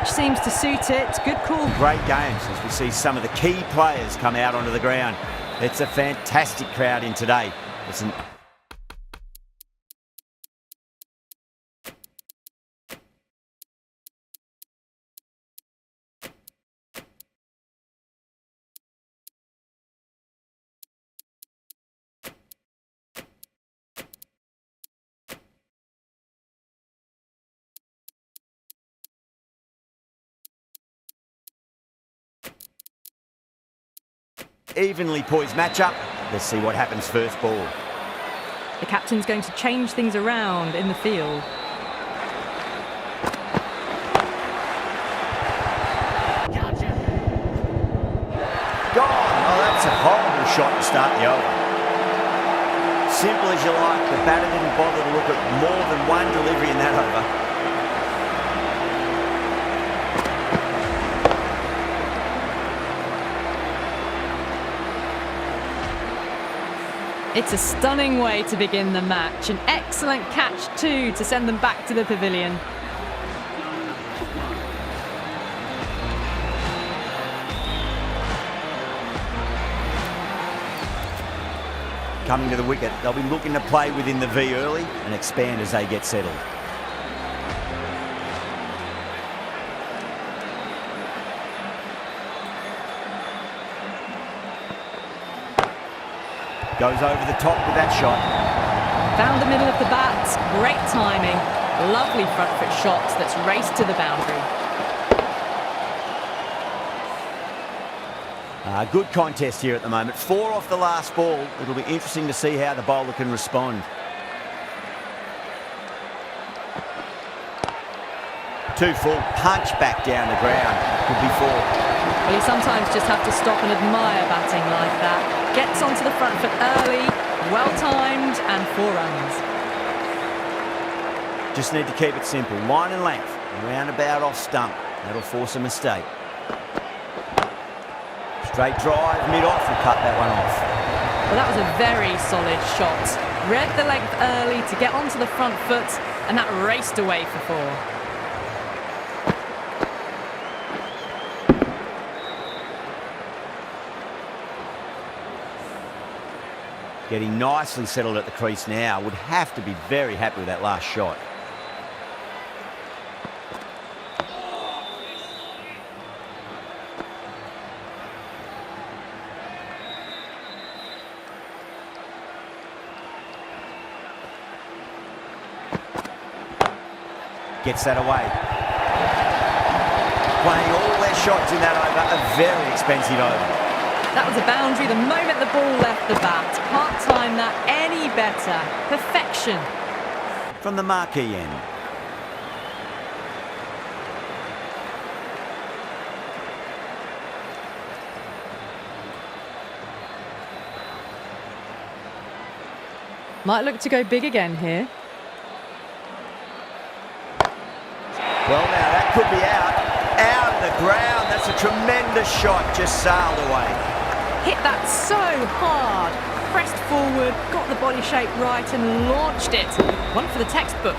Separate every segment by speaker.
Speaker 1: pitch seems to suit it. Good call.
Speaker 2: Great games as we see some of the key players come out onto the ground. It's a fantastic crowd in today. It's an evenly poised matchup. Let's see what happens first ball.
Speaker 1: The captain's going to change things around in the field.
Speaker 2: Gone! Oh, that's a horrible shot to start the over. Simple as you like, the batter didn't bother to look at more than one delivery in that over.
Speaker 1: It's a stunning way to begin the match. An excellent catch too to send them back to the pavilion.
Speaker 2: Coming to the wicket, they'll be looking to play within the V early and expand as they get settled. Goes over the top with that shot.
Speaker 1: Found the middle of the bat. Great timing. Lovely front foot shot that's raced to the boundary.
Speaker 2: Good contest here at the moment. 4 off the last ball. It'll be interesting to see how the bowler can respond. Too full punch back down the ground. Could be 4.
Speaker 1: Well, you sometimes just have to stop and admire batting like that. Gets onto the front foot early, well timed, and 4 runs.
Speaker 2: Just need to keep it simple. Line and length. Roundabout off stump. That'll force a mistake. Straight drive, mid-off, and cut that one off.
Speaker 1: Well, that was a very solid shot. Read the length early to get onto the front foot, and that raced away for 4.
Speaker 2: Getting nicely settled at the crease now. Would have to be very happy with that last shot. Gets that away. Playing all their shots in that over. A very expensive over.
Speaker 1: That was a boundary the moment the ball left the bat. Can't time that any better. Perfection.
Speaker 2: From the marquee end.
Speaker 1: Might look to go big again here.
Speaker 2: Well, now that could be out. Out of the ground. That's a tremendous shot. Just sailed away.
Speaker 1: Hit that so hard, pressed forward, got the body shape right and launched it. One for the textbook.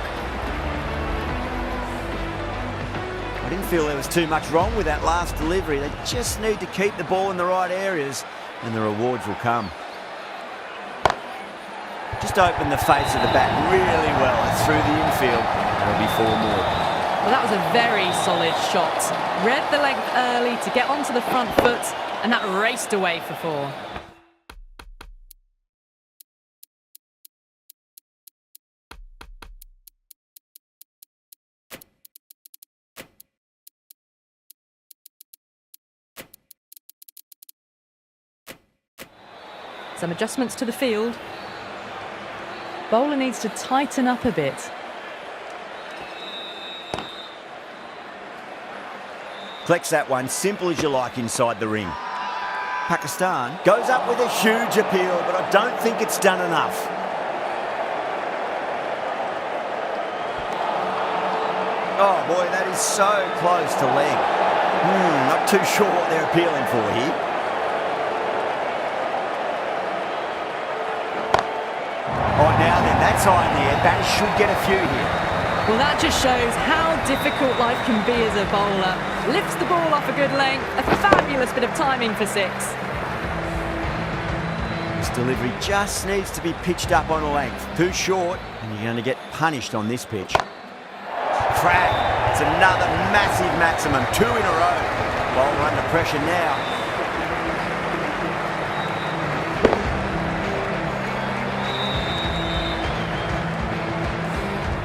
Speaker 2: I didn't feel there was too much wrong with that last delivery. They just need to keep the ball in the right areas and the rewards will come. Just opened the face of the bat really well through the infield. There'll be 4 more.
Speaker 1: Well, that was a very solid shot. Read the length early to get onto the front foot, and that raced away for 4. Some adjustments to the field. Bowler needs to tighten up a bit.
Speaker 2: Collects that one, simple as you like, inside the ring. Pakistan goes up with a huge appeal, but I don't think it's done enough. Oh boy, that is so close to leg. Not too sure what they're appealing for here. All right, now then, that's high in the air. Batters should get a few here.
Speaker 1: Well, that just shows how difficult life can be as a bowler. Lifts the ball off a good length, a fabulous bit of timing for 6.
Speaker 2: This delivery just needs to be pitched up on a length. Too short, and you're going to get punished on this pitch. Frag. It's another massive maximum. 2 in a row. Bowler under pressure now.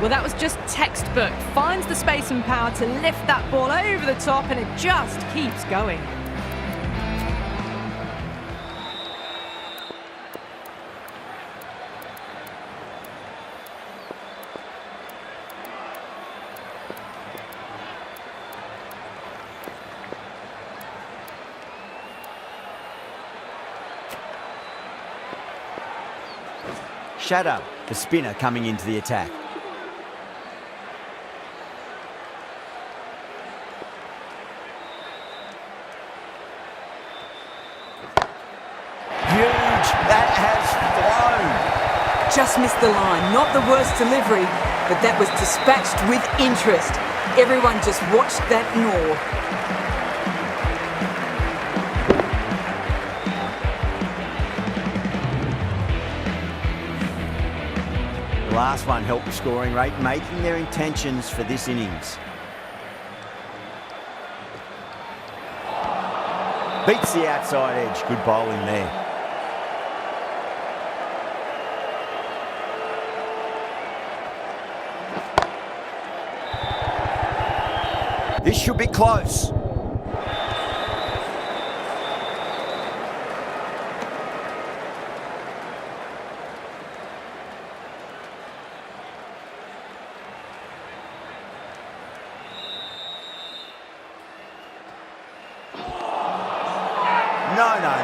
Speaker 1: Well, that was just textbook. Finds the space and power to lift that ball over the top, and it just keeps going.
Speaker 2: Shadow, the spinner, coming into the attack. Huge. That has flown.
Speaker 3: Just missed the line. Not the worst delivery, but that was dispatched with interest. Everyone just watched that gnaw.
Speaker 2: The last one helped the scoring rate, making their intentions for this innings. Beats the outside edge. Good bowling there. This should be close.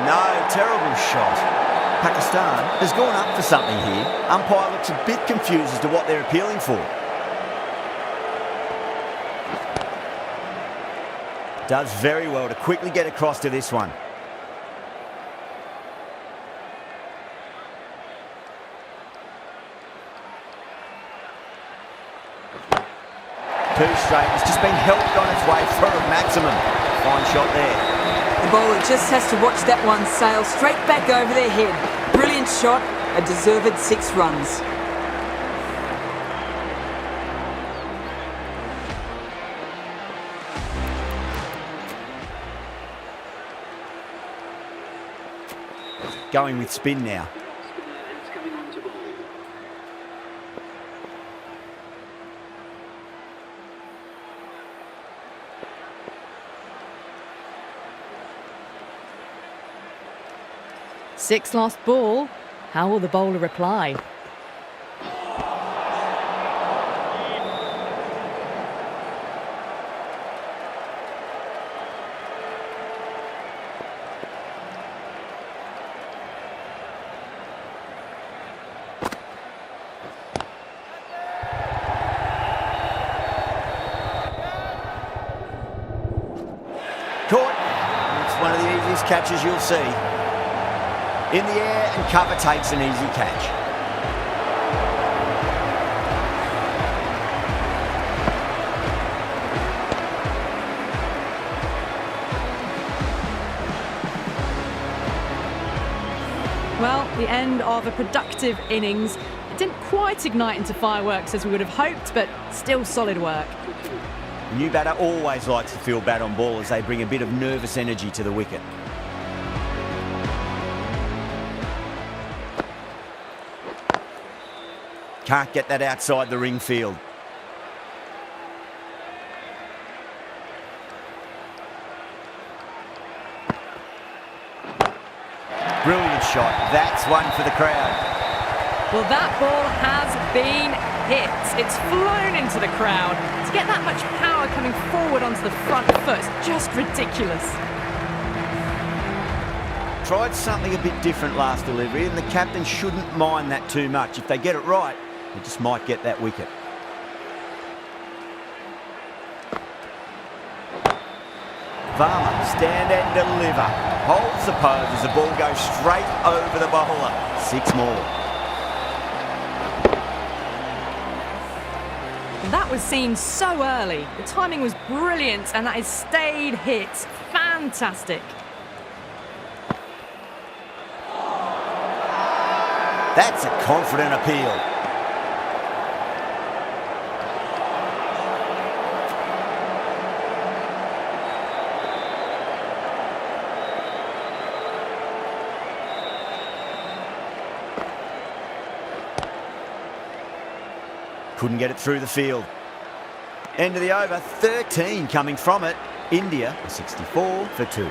Speaker 2: No, terrible shot. Pakistan has gone up for something here. Umpire looks a bit confused as to what they're appealing for. Does very well to quickly get across to this one. Too straight. It's just been helped on its way for a maximum. Fine shot there.
Speaker 3: The bowler just has to watch that one sail straight back over their head. Brilliant shot, a deserved 6 runs.
Speaker 2: Going with spin now.
Speaker 1: Six lost ball. How will the bowler reply?
Speaker 2: Caught. It's one of the easiest catches you'll see. In the air and cover takes an easy catch.
Speaker 1: Well, the end of a productive innings. It didn't quite ignite into fireworks as we would have hoped, but still solid work.
Speaker 2: The new batter always likes to feel bat on ball as they bring a bit of nervous energy to the wicket. Can't get that outside the ring field. Brilliant shot. That's one for the crowd.
Speaker 1: Well, that ball has been hit. It's flown into the crowd. To get that much power coming forward onto the front foot is just ridiculous.
Speaker 2: Tried something a bit different last delivery, and the captain shouldn't mind that too much. If they get it right, they just might get that wicket. Bana, stand and deliver. Holds the pose as the ball goes straight over the bowler. 6 more.
Speaker 1: That was seen so early. The timing was brilliant, and that is stayed hits. Fantastic.
Speaker 2: That's a confident appeal. Couldn't get it through the field. End of the over, 13 coming from it. India, 64 for 2.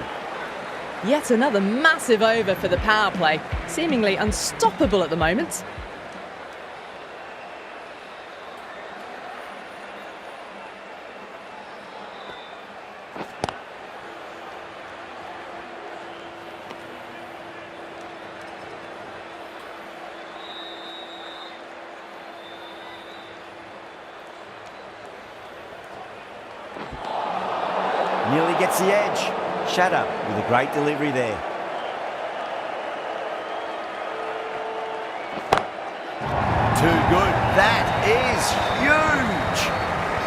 Speaker 1: Yet another massive over for the power play. Seemingly unstoppable at the moment.
Speaker 2: Nearly gets the edge. Shatter with a great delivery there. Too good. That is huge.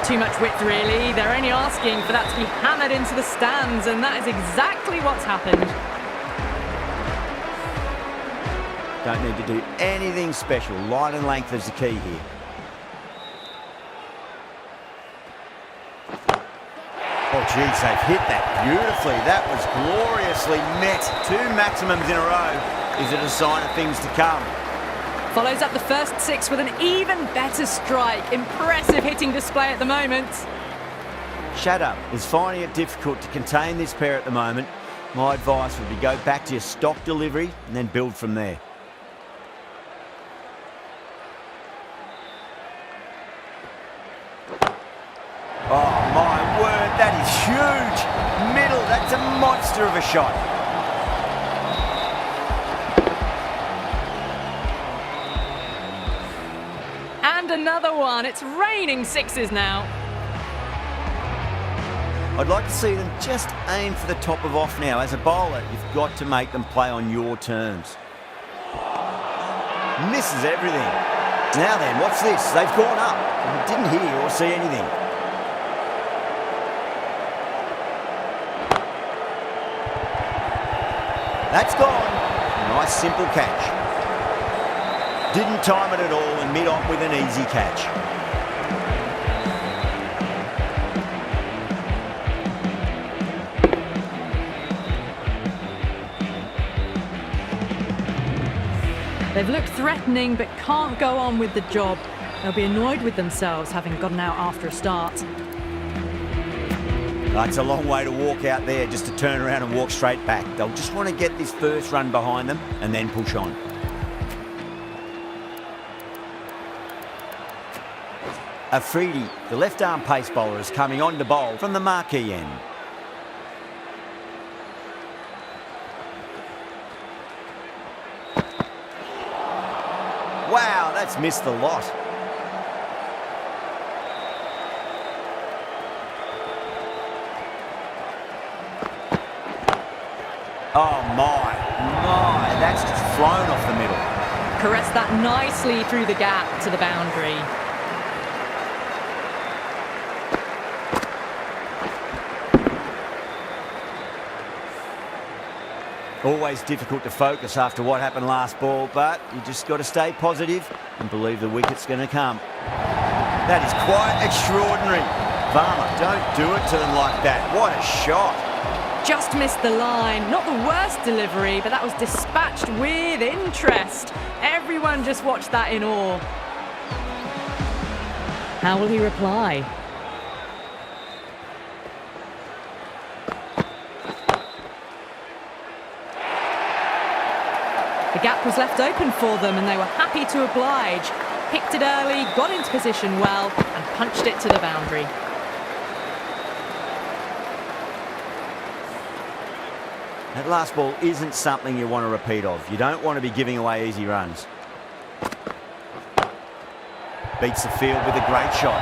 Speaker 1: Too much width, really. They're only asking for that to be hammered into the stands, and that is exactly what's happened.
Speaker 2: Don't need to do anything special. Line and length is the key here. Oh, geez, they've hit that beautifully. That was gloriously met. 2 maximums in a row. Is it a sign of things to come?
Speaker 1: Follows up the first 6 with an even better strike. Impressive hitting display at the moment.
Speaker 2: Shatter is finding it difficult to contain this pair at the moment. My advice would be go back to your stock delivery and then build from there. Oh, my word, that is huge. Middle, that's a monster of a shot.
Speaker 1: And another one. It's raining 6s now.
Speaker 2: I'd like to see them just aim for the top of off now. As a bowler, you've got to make them play on your terms. Misses everything. Now then, what's this? They've gone up. I didn't hear or see anything. That's gone. Nice simple catch. Didn't time it at all and mid-on with an easy catch.
Speaker 1: They've looked threatening but can't go on with the job. They'll be annoyed with themselves having gotten out after a start.
Speaker 2: It's a long way to walk out there just to turn around and walk straight back. They'll just want to get this first run behind them and then push on. Afridi, the left-arm pace bowler, is coming on to bowl from the marquee end. Wow, that's missed the lot. Oh my, that's just flown off the middle.
Speaker 1: Caressed that nicely through the gap to the boundary.
Speaker 2: Always difficult to focus after what happened last ball, but you just got to stay positive and believe the wicket's going to come. That is quite extraordinary. Bana, don't do it to them like that. What a shot.
Speaker 1: Just missed the line. Not the worst delivery, but that was dispatched with interest. Everyone just watched that in awe. How will he reply? The gap was left open for them and they were happy to oblige. Picked it early, got into position well and punched it to the boundary.
Speaker 2: That last ball isn't something you want to repeat of. You don't want to be giving away easy runs. Beats the field with a great shot.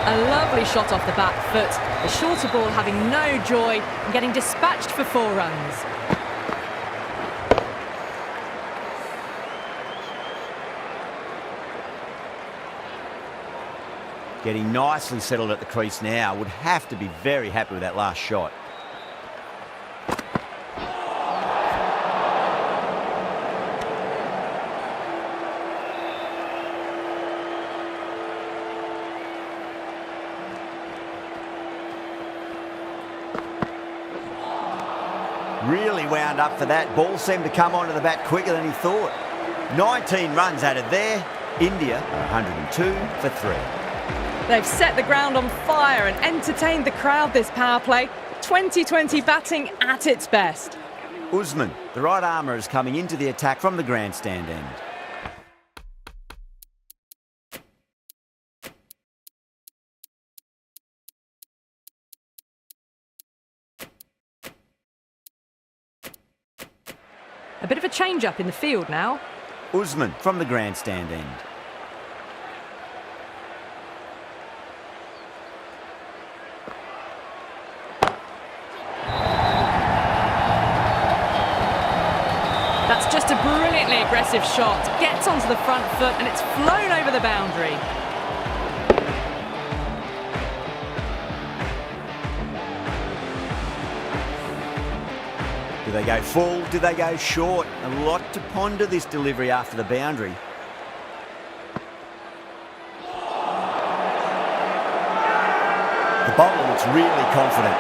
Speaker 1: A lovely shot off the back foot. The shorter ball having no joy and getting dispatched for 4 runs.
Speaker 2: Getting nicely settled at the crease now. Would have to be very happy with that last shot. Really wound up for that. Ball seemed to come onto the bat quicker than he thought. 19 runs added there. India are 102 for 3.
Speaker 1: They've set the ground on fire and entertained the crowd this power play. 2020 batting at its best.
Speaker 2: Usman, the right armour, is coming into the attack from the grandstand end.
Speaker 1: A bit of a change-up in the field now.
Speaker 2: Usman from the grandstand end.
Speaker 1: That's just a brilliantly aggressive shot. Gets onto the front foot and it's flown over the boundary.
Speaker 2: Do they go full? Do they go short? A lot to ponder this delivery after the boundary. The bowler looks really confident.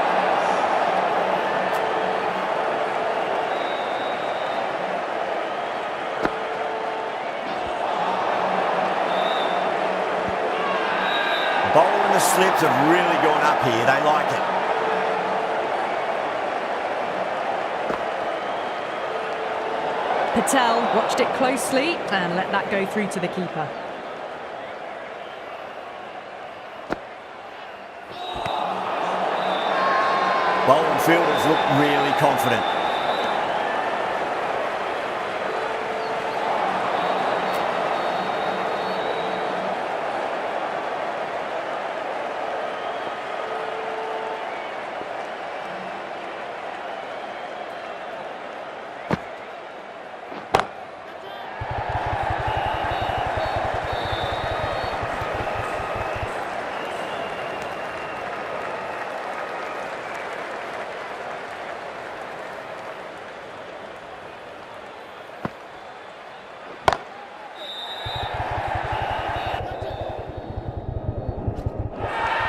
Speaker 2: The bowler and the slips have really gone up here. They like it.
Speaker 1: Patel watched it closely and let that go through to the keeper.
Speaker 2: Bowling fielders look really confident.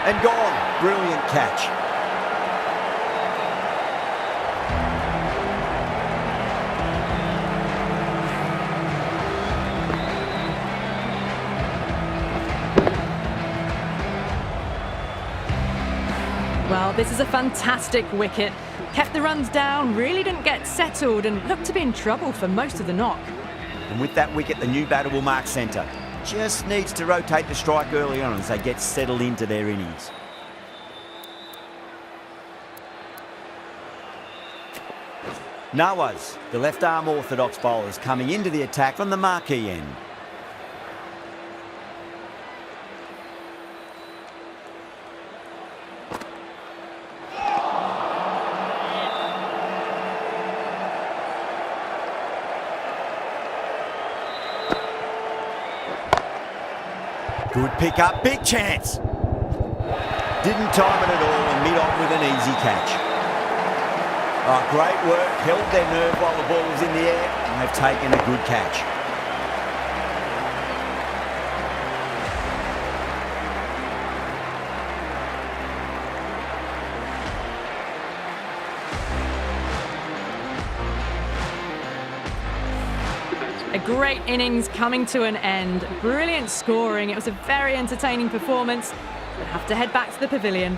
Speaker 2: And gone. Brilliant catch.
Speaker 1: Well, this is a fantastic wicket. Kept the runs down, really didn't get settled and looked to be in trouble for most of the knock.
Speaker 2: And with that wicket, the new batter will mark centre. Just needs to rotate the strike early on as they get settled into their innings. Nawaz, the left-arm orthodox bowler, is coming into the attack from the marquee end. Good pick up, big chance. Didn't time it at all and mid-on with an easy catch. Oh, great work, held their nerve while the ball was in the air and they've taken a good catch.
Speaker 1: A great innings coming to an end. Brilliant scoring. It was a very entertaining performance. We'll have to head back to the pavilion.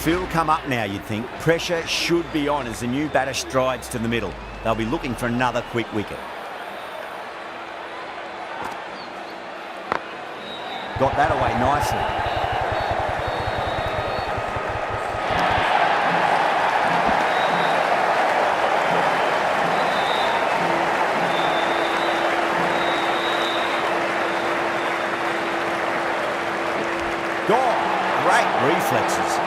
Speaker 2: Field will come up now, you'd think. Pressure should be on as the new batter strides to the middle. They'll be looking for another quick wicket. Got that away nicely. Great reflexes.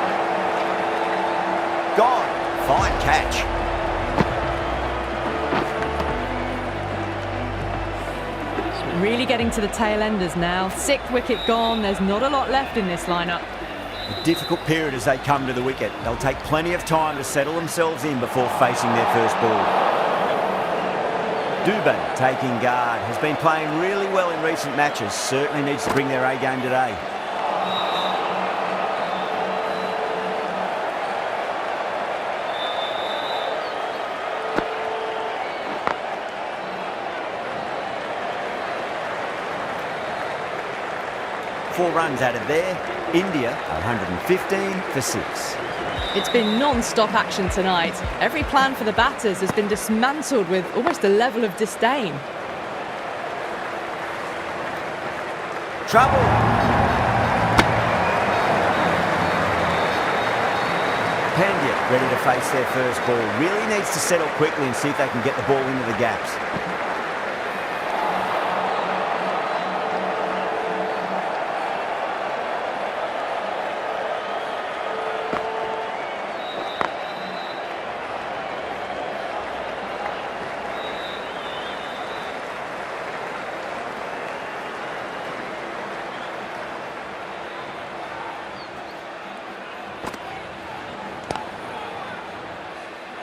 Speaker 2: Gone. Fine catch.
Speaker 1: Really getting to the tail enders now. 6th wicket gone. There's not a lot left in this lineup.
Speaker 2: A difficult period as they come to the wicket. They'll take plenty of time to settle themselves in before facing their first ball. Dubin taking guard. Has been playing really well in recent matches. Certainly needs to bring their A game today. Four runs added there. India 115 for 6.
Speaker 1: It's been non-stop action tonight. Every plan for the batters has been dismantled with almost a level of disdain.
Speaker 2: Trouble. Pandya ready to face their first ball. Really needs to settle quickly and see if they can get the ball into the gaps.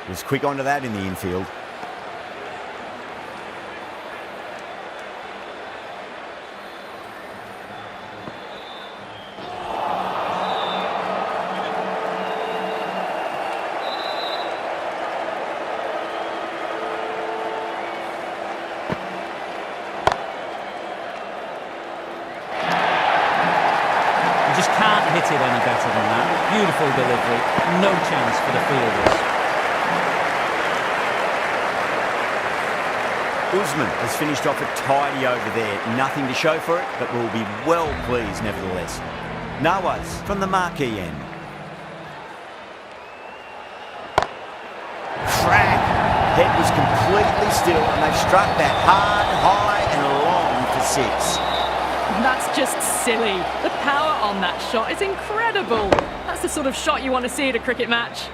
Speaker 2: Was quick onto that in the infield.
Speaker 4: You just can't hit it any better than that. Beautiful delivery. No chance for the fielders.
Speaker 2: Usman has finished off a tidy over there. Nothing to show for it, but will be well pleased nevertheless. Nawaz from the marquee end. Crack! Head was completely still and they've struck that hard, high and long for 6.
Speaker 1: That's just silly. The power on that shot is incredible. That's the sort of shot you want to see at a cricket match.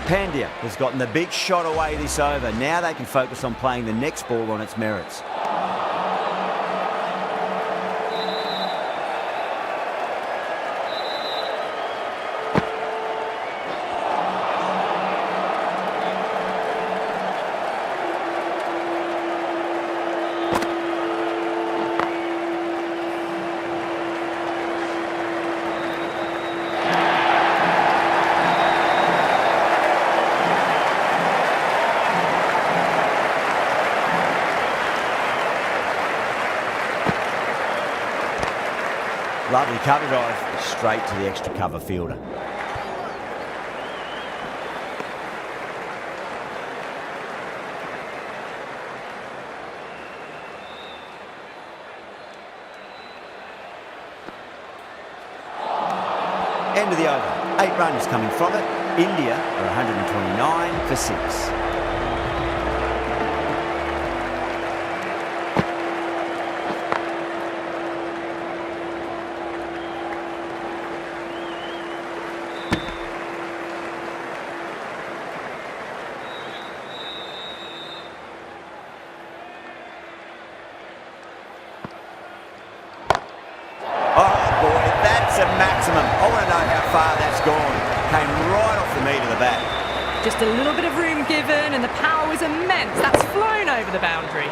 Speaker 2: Pandya has gotten the big shot away this over. Now they can focus on playing the next ball on its merits. Lovely cover drive, straight to the extra cover fielder. End of the over. 8 runs coming from it. India are 129 for 6. A maximum. I want to know how far that's gone. Came right off the meat of the bat.
Speaker 1: Just a little bit of room given and the power was immense. That's flown over the boundary.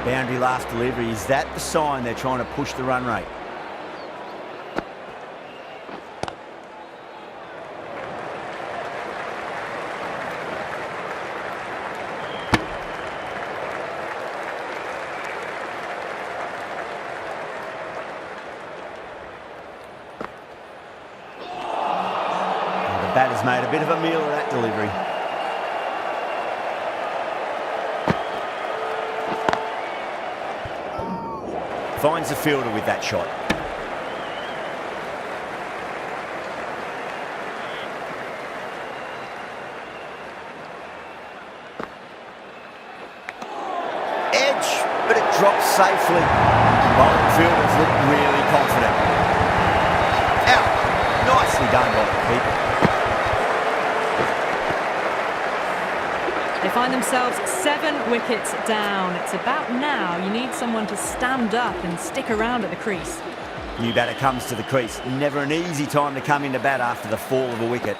Speaker 2: Boundary last delivery. Is that the sign they're trying to push the run rate? Batter's made a bit of a meal of that delivery. Finds the fielder with that shot. Edge, but it drops safely. Bowled fielders look really confident. Out. Nicely done by the keeper.
Speaker 1: They find themselves 7 wickets down. It's about now you need someone to stand up and stick around at the crease.
Speaker 2: New batter comes to the crease. Never an easy time to come into bat after the fall of a wicket.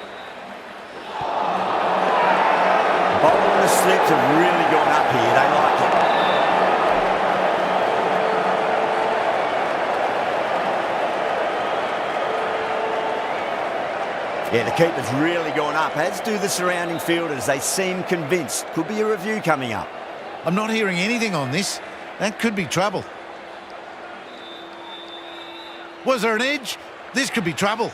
Speaker 2: Bowler and the slips have really gone up here. They like it. Yeah, the keeper's really gone up, as do the surrounding fielders. They seem convinced. Could be a review coming up.
Speaker 5: I'm not hearing anything on this. That could be trouble. Was there an edge? This could be trouble.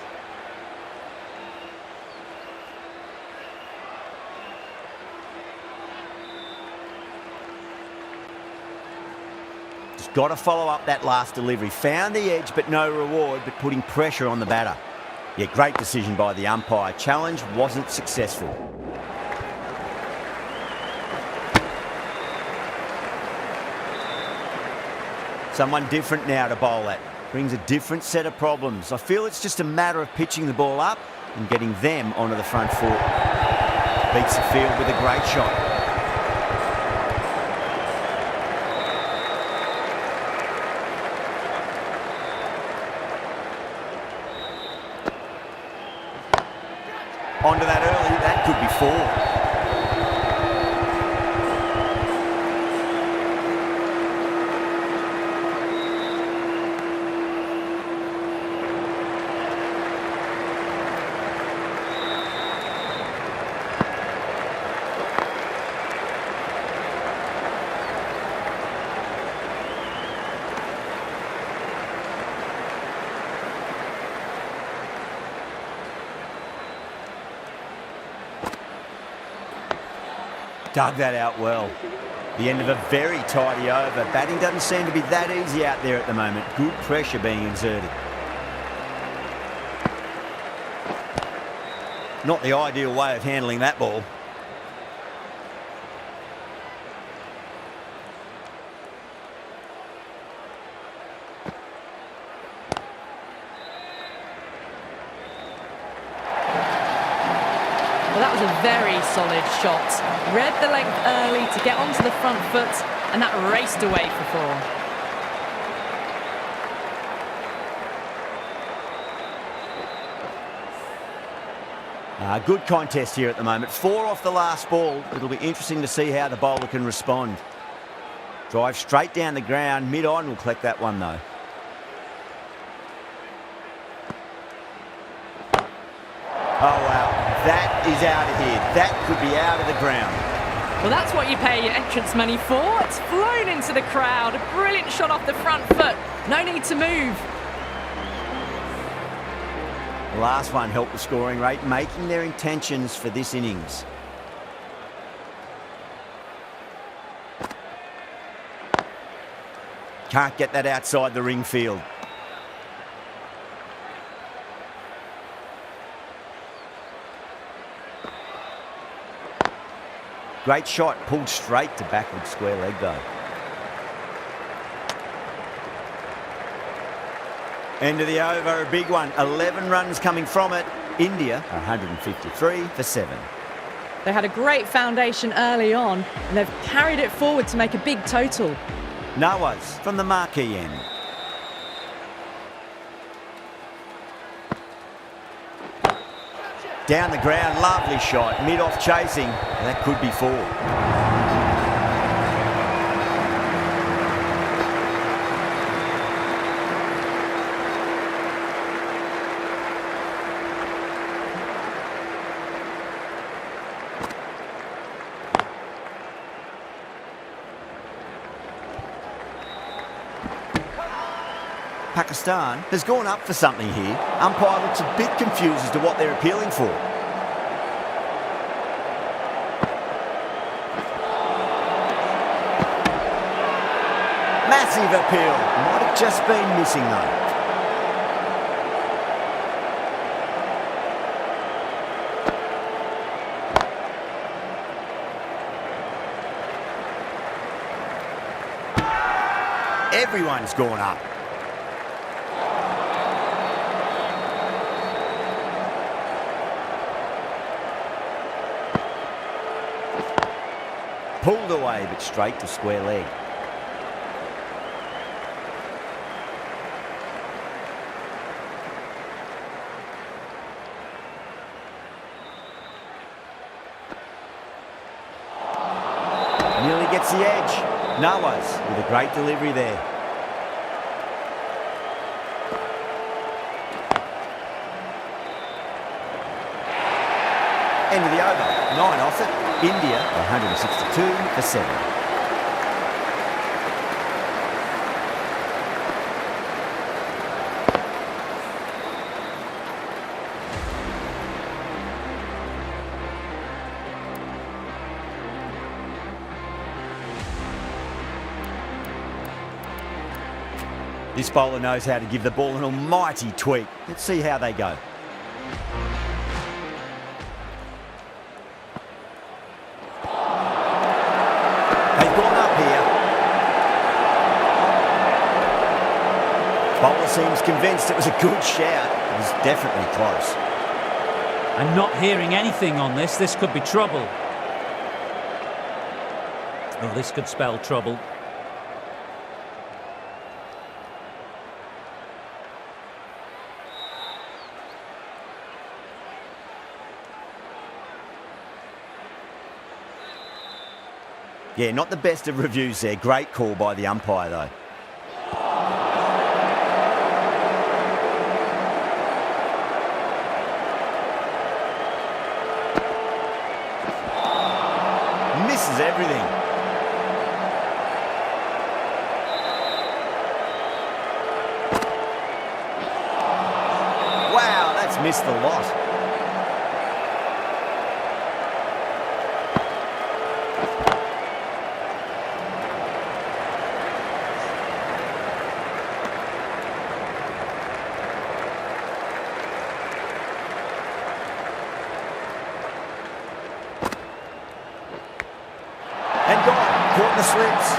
Speaker 2: Just got to follow up that last delivery. Found the edge, but no reward, but putting pressure on the batter. Yeah, great decision by the umpire. Challenge wasn't successful. Someone different now to bowl at. Brings a different set of problems. I feel it's just a matter of pitching the ball up and getting them onto the front foot. Beats the field with a great shot. Onto that early, that could be 4. Dug that out well. The end of a very tidy over. Batting doesn't seem to be that easy out there at the moment. Good pressure being exerted. Not the ideal way of handling that ball.
Speaker 1: Well, that was a very solid shot. Read the length early to get onto the front foot, and that raced away for 4.
Speaker 2: Good contest here at the moment. 4 off the last ball. It'll be interesting to see how the bowler can respond. Drive straight down the ground. Mid-on will collect that one though. Oh wow, that is out of here. That could be out of the ground.
Speaker 1: Well, that's what you pay your entrance money for. It's flown into the crowd. A brilliant shot off the front foot. No need to move.
Speaker 2: The last one helped the scoring rate, making their intentions for this innings. Can't get that outside the ring field. Great shot, pulled straight to backward square leg though. End of the over, a big one. 11 runs coming from it. India, 153 for 7.
Speaker 1: They had a great foundation early on, and they've carried it forward to make a big total.
Speaker 2: Nawaz from the marquee end. Down the ground, lovely shot. Mid-off chasing. That could be 4. Pakistan has gone up for something here. Umpire looks a bit confused as to what they're appealing for. Massive appeal. Might have just been missing though. Everyone's gone up. Pulled away, but straight to square leg. Nearly gets the edge. Noah's with a great delivery there. End of the over. 9 off it. India 162 for 7. This bowler knows how to give the ball an almighty tweak. Let's see how they go. They've gone up here. Bowler seems convinced it was a good shout. It was definitely close.
Speaker 4: I'm not hearing anything on this. This could be trouble. Oh, this could spell trouble.
Speaker 2: Yeah, not the best of reviews there. Great call by the umpire, though. Misses everything. Wow, that's missed the lot. And gone. Caught the slips.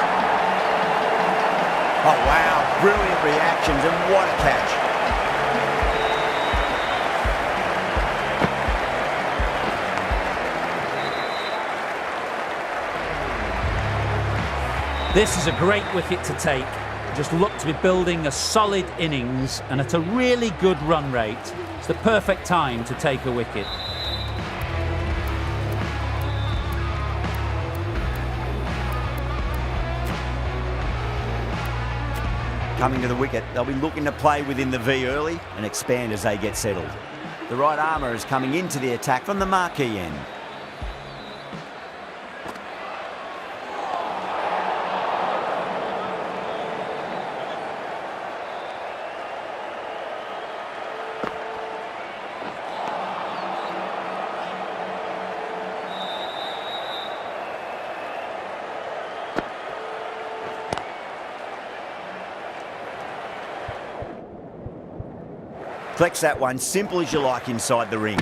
Speaker 2: Oh, wow. Brilliant reactions and what a catch.
Speaker 4: This is a great wicket to take. Just look to be building a solid innings and at a really good run rate. It's the perfect time to take a wicket.
Speaker 2: Coming to the wicket, they'll be looking to play within the V early and expand as they get settled. The right armour is coming into the attack from the marquee end. Flex that one, simple as you like inside the ring.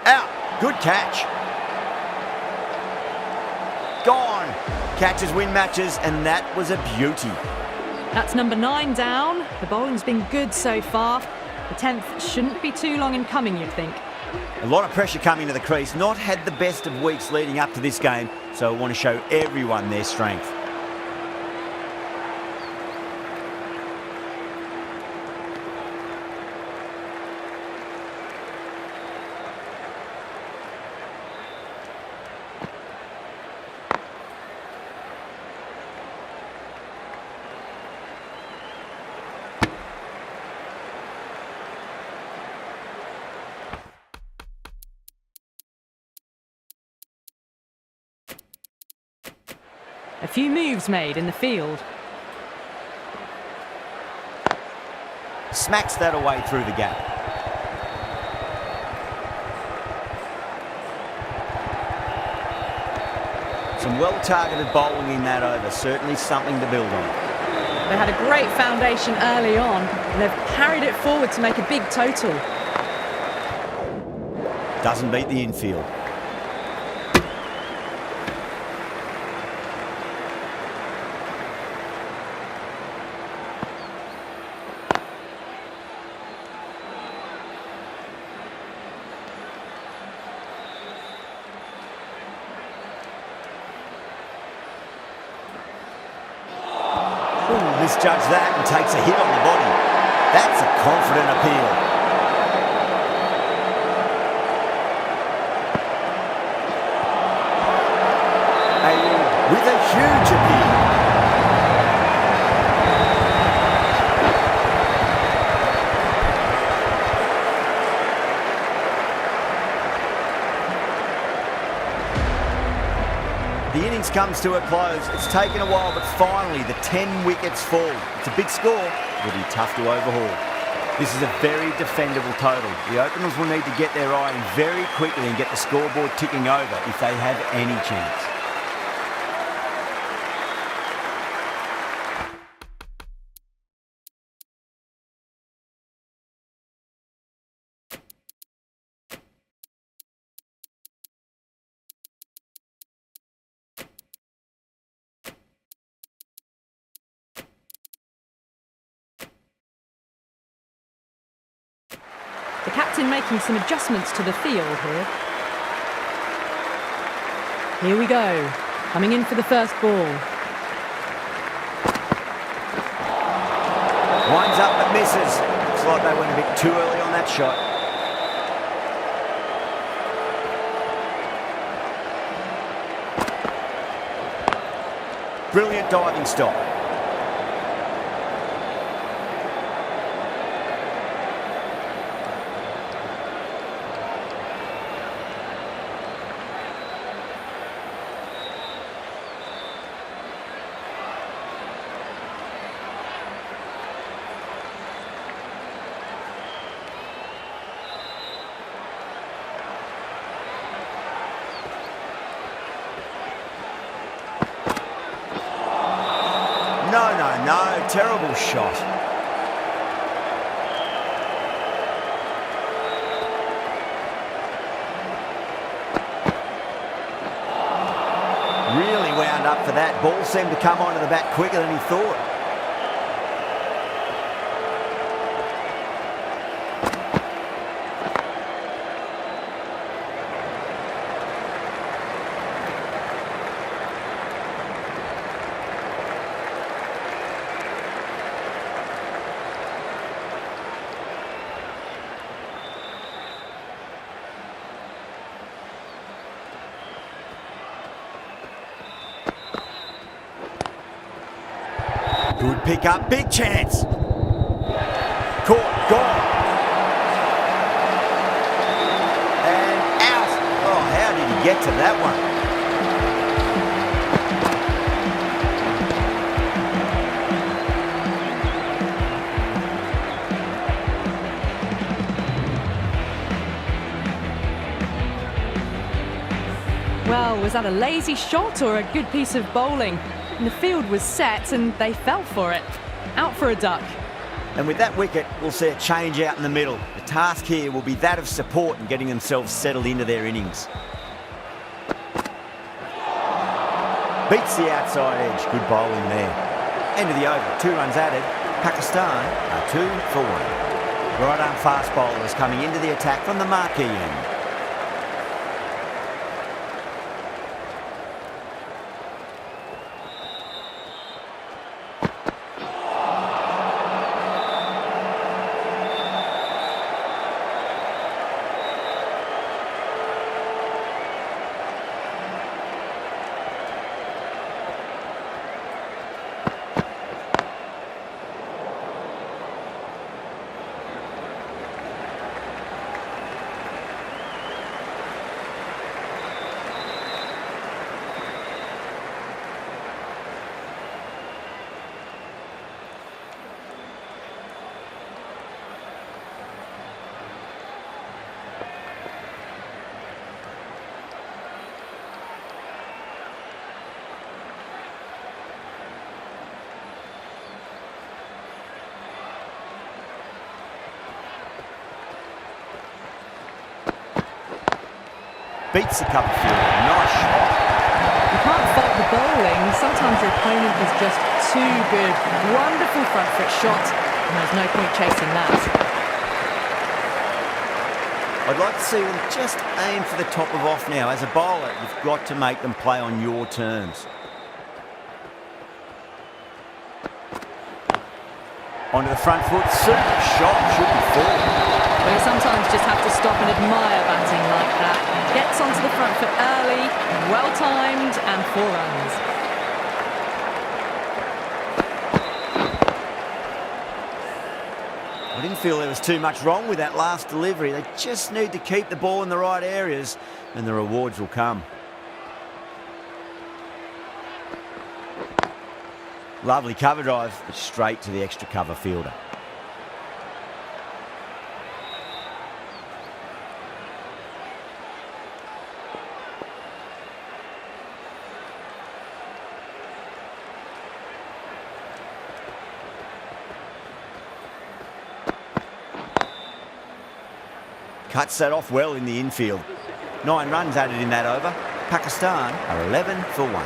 Speaker 2: Out, good catch. Gone. Catches win matches, and that was a beauty.
Speaker 1: That's number 9 down. The bowling's been good so far. The 10th shouldn't be too long in coming, you'd think.
Speaker 2: A lot of pressure coming to the crease. Not had the best of weeks leading up to this game, so I want to show everyone their strength.
Speaker 1: A few moves made in the field.
Speaker 2: Smacks that away through the gap. Some well-targeted bowling in that over. Certainly something to build on.
Speaker 1: They had a great foundation early on, and they've carried it forward to make a big total.
Speaker 2: Doesn't beat the infield. misjudged that and takes a hit on the body. That's a confident appeal. With a huge appeal. The innings comes to a close. It's taken a while, but finally the 10 wickets fall. It's a big score. It'll be tough to overhaul. This is a very defendable total. The openers will need to get their eye in very quickly and get the scoreboard ticking over if they have any chance.
Speaker 1: The captain making some adjustments to the field here. Here we go. Coming in for the first ball.
Speaker 2: Winds up but misses. Looks like they went a bit too early on that shot. Brilliant diving stop. No, terrible shot. Really wound up for that. Ball seemed to come onto the bat quicker than he thought. Good pick up, big chance. Caught, gone. And out. Oh, how did he get to that one?
Speaker 1: Well, was that a lazy shot or a good piece of bowling? And the field was set and they fell for it. Out for a duck.
Speaker 2: And with that wicket, we'll see a change out in the middle. The task here will be that of support and getting themselves settled into their innings. Beats the outside edge. Good bowling there. End of the over. 2 runs added. Pakistan are 2 for 1. Right-arm fast bowlers coming into the attack from the marquee end. Beats the cover field. Nice shot.
Speaker 1: You can't fault the bowling. Sometimes the opponent is just too good. Wonderful front foot shot, and there's no point chasing that.
Speaker 2: I'd like to see them just aim for the top of off now. As a bowler, you've got to make them play on your terms. Onto the front foot. Super shot. Should be full.
Speaker 1: But you sometimes just have to stop and admire batting like that. Gets onto the front foot early, well timed, and 4 runs.
Speaker 2: I didn't feel there was too much wrong with that last delivery. They just need to keep the ball in the right areas and the rewards will come. Lovely cover drive, but straight to the extra cover fielder. Cuts that off well in the infield. 9 runs added in that over. Pakistan are 11 for 1.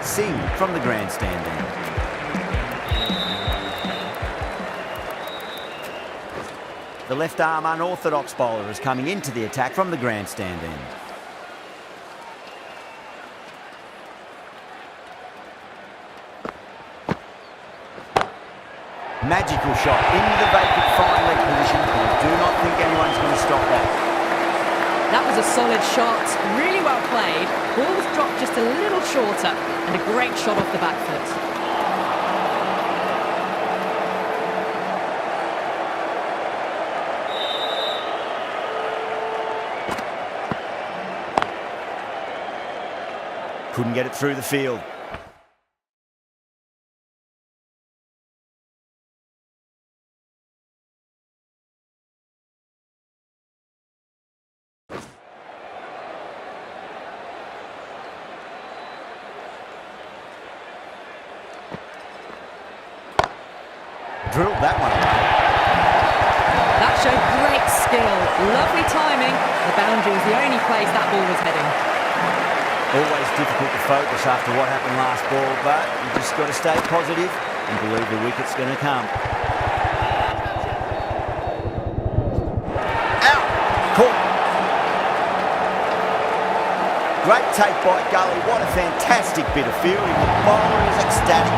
Speaker 2: Singh from the grandstand end. The left arm unorthodox bowler is coming into the attack from the grandstand end. Magical shot into the vacant fine leg position. I do not think anyone's going to stop that.
Speaker 1: That was a solid shot, really well played. Ball was dropped just a little shorter, and a great shot off the back foot.
Speaker 2: Couldn't get it through the field. Drilled that one.
Speaker 1: That showed great skill, lovely timing. The boundary was the only place that ball was heading.
Speaker 2: Always difficult to focus after what happened last ball, but you just got to stay positive and believe the wicket's going to come. Out! Caught. Great take by Gully. What a fantastic bit of fielding. The bowler is ecstatic.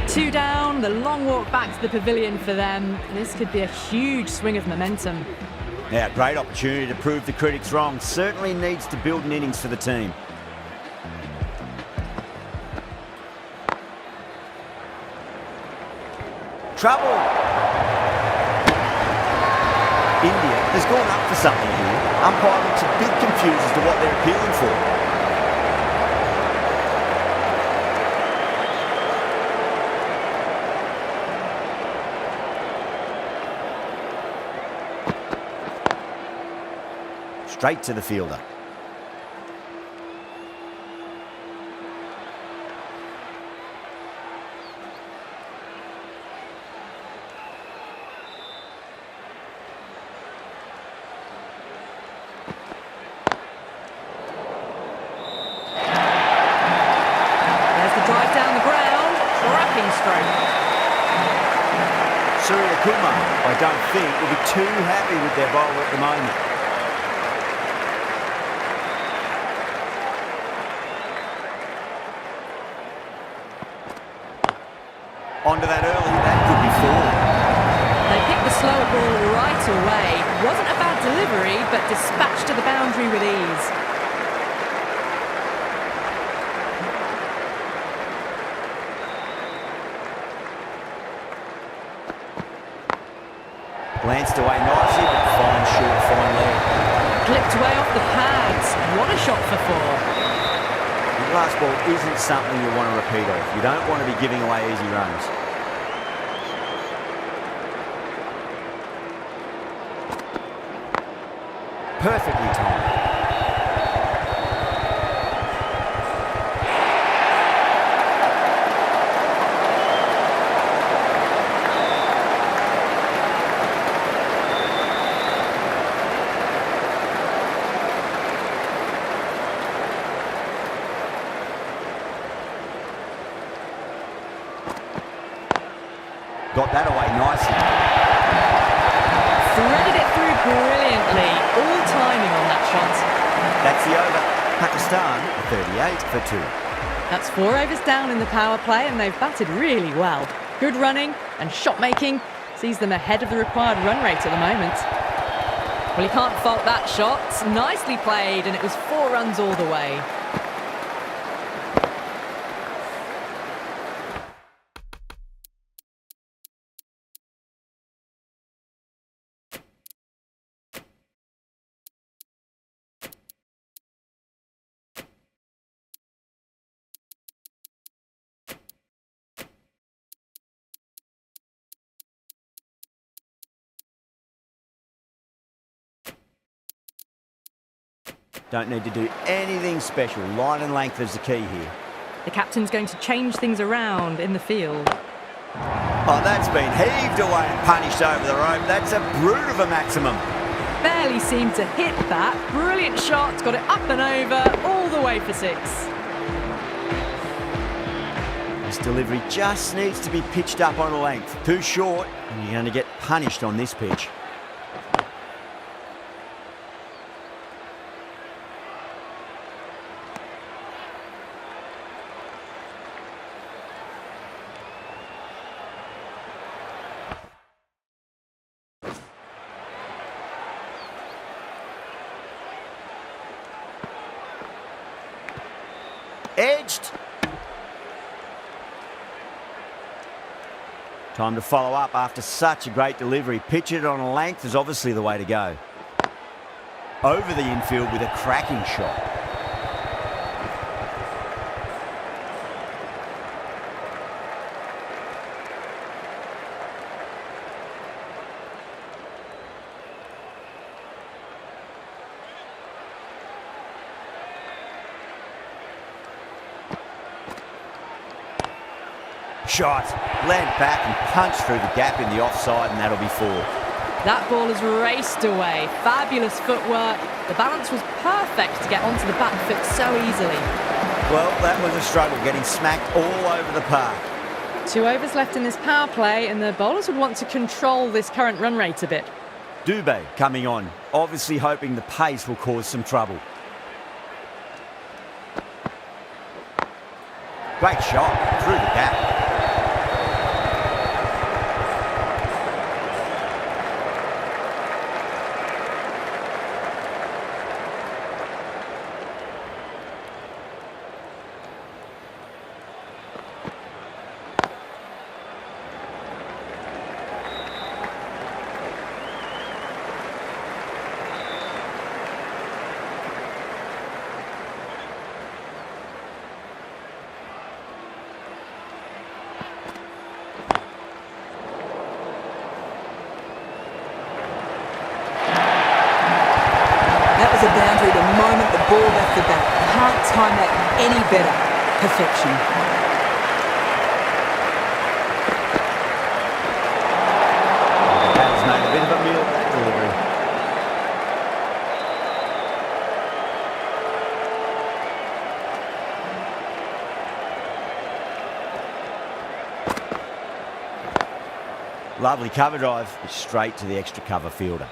Speaker 1: Two down, the long walk back to the pavilion for them. This could be a huge swing of momentum.
Speaker 2: Yeah, great opportunity to prove the critics wrong. Certainly needs to build an innings for the team. Trouble! India has gone up for something here. Umpire looks a bit confused as to what they're appealing for. Straight to the fielder.
Speaker 1: There's the drive down the ground, cracking stroke.
Speaker 2: Surya Kumar, I don't think, will be too happy with their bowler at the moment. Onto that early, that could be 4.
Speaker 1: They picked the slower ball right away. Wasn't a bad delivery, but dispatched to the boundary with ease.
Speaker 2: Glanced away nicely, but fine short, fine leg.
Speaker 1: Clipped way off the pads. What a shot for 4.
Speaker 2: The last ball isn't something you want to repeat of. You don't want to be giving away easy runs. Perfectly timed. Got that away nicely.
Speaker 1: Threaded it through
Speaker 2: Pakistan 38 for 2.
Speaker 1: That's 4 overs down in the power play, and they've batted really well. Good running and shot making sees them ahead of the required run rate at the moment. Well, you can't fault that shot. Nicely played, and it was 4 runs all the way.
Speaker 2: Don't need to do anything special. Line and length is the key here.
Speaker 1: The captain's going to change things around in the field.
Speaker 2: Oh, that's been heaved away and punished over the rope. That's a brute of a maximum.
Speaker 1: Barely seemed to hit that. Brilliant shot, got it up and over, all the way for 6.
Speaker 2: This delivery just needs to be pitched up on a length. Too short, and you're going to get punished on this pitch. Edged. Time to follow up after such a great delivery. Pitch it on a length is obviously the way to go. Over the infield with a cracking shot. Shot, land back and punch through the gap in the offside, and that'll be 4.
Speaker 1: That ball has raced away. Fabulous footwork. The balance was perfect to get onto the back foot so easily.
Speaker 2: Well, that was a struggle, getting smacked all over the park.
Speaker 1: 2 overs left in this power play, and the bowlers would want to control this current run rate a bit.
Speaker 2: Dubé coming on, obviously hoping the pace will cause some trouble. Great shot, through the gap.
Speaker 3: A boundary the moment the ball left the bat. Can't time that any better. Perfection.
Speaker 2: That's made a bit of a meal of that delivery. Lovely cover drive, straight to the extra cover fielder.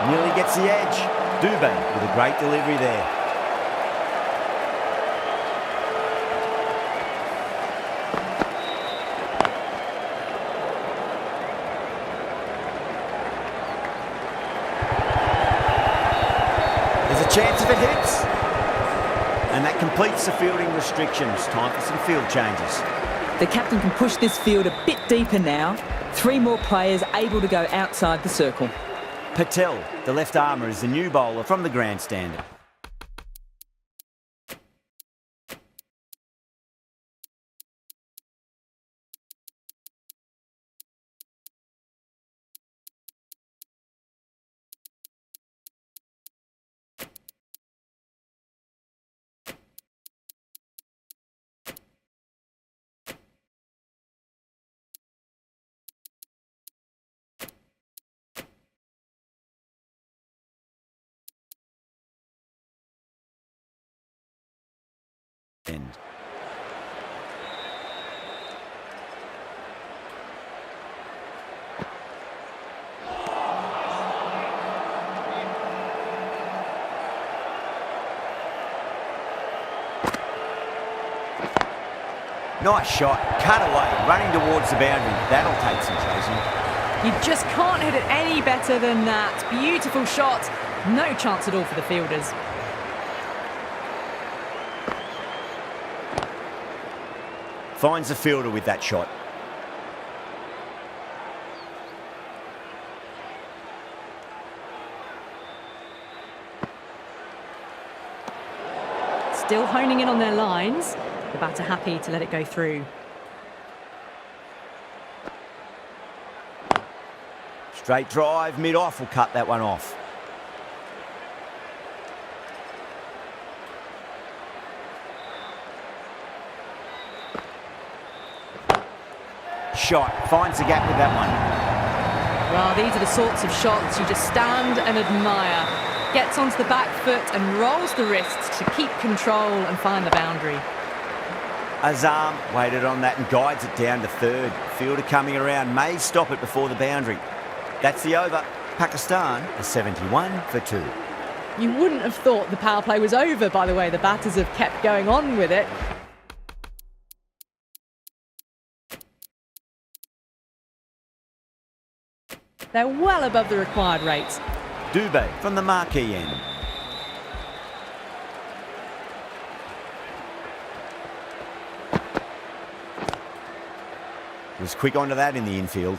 Speaker 2: Nearly gets the edge. Dubé with a great delivery there. There's a chance if it hits. And that completes the fielding restrictions. Time for some field changes.
Speaker 3: The captain can push this field a bit deeper now. 3 more players able to go outside the circle.
Speaker 2: Patel, the left armour, is the new bowler from the grandstand. End. Nice shot, cut away, running towards the boundary. That'll take some chasing.
Speaker 1: You just can't hit it any better than that. Beautiful shot. No chance at all for the fielders.
Speaker 2: Finds the fielder with that shot.
Speaker 1: Still honing in on their lines. The batter happy to let it go through.
Speaker 2: Straight drive, mid-off will cut that one off. Shot, finds the gap with that one.
Speaker 1: Well, these are the sorts of shots you just stand and admire. Gets onto the back foot and rolls the wrists to keep control and find the boundary.
Speaker 2: Azam waited on that and guides it down to third. Fielder coming around, may stop it before the boundary. That's the over. Pakistan are 71 for 2.
Speaker 1: You wouldn't have thought the power play was over by the way the batters have kept going on with it. They're well above the required rates.
Speaker 2: Dubé from the marquee end. Was quick onto that in the infield.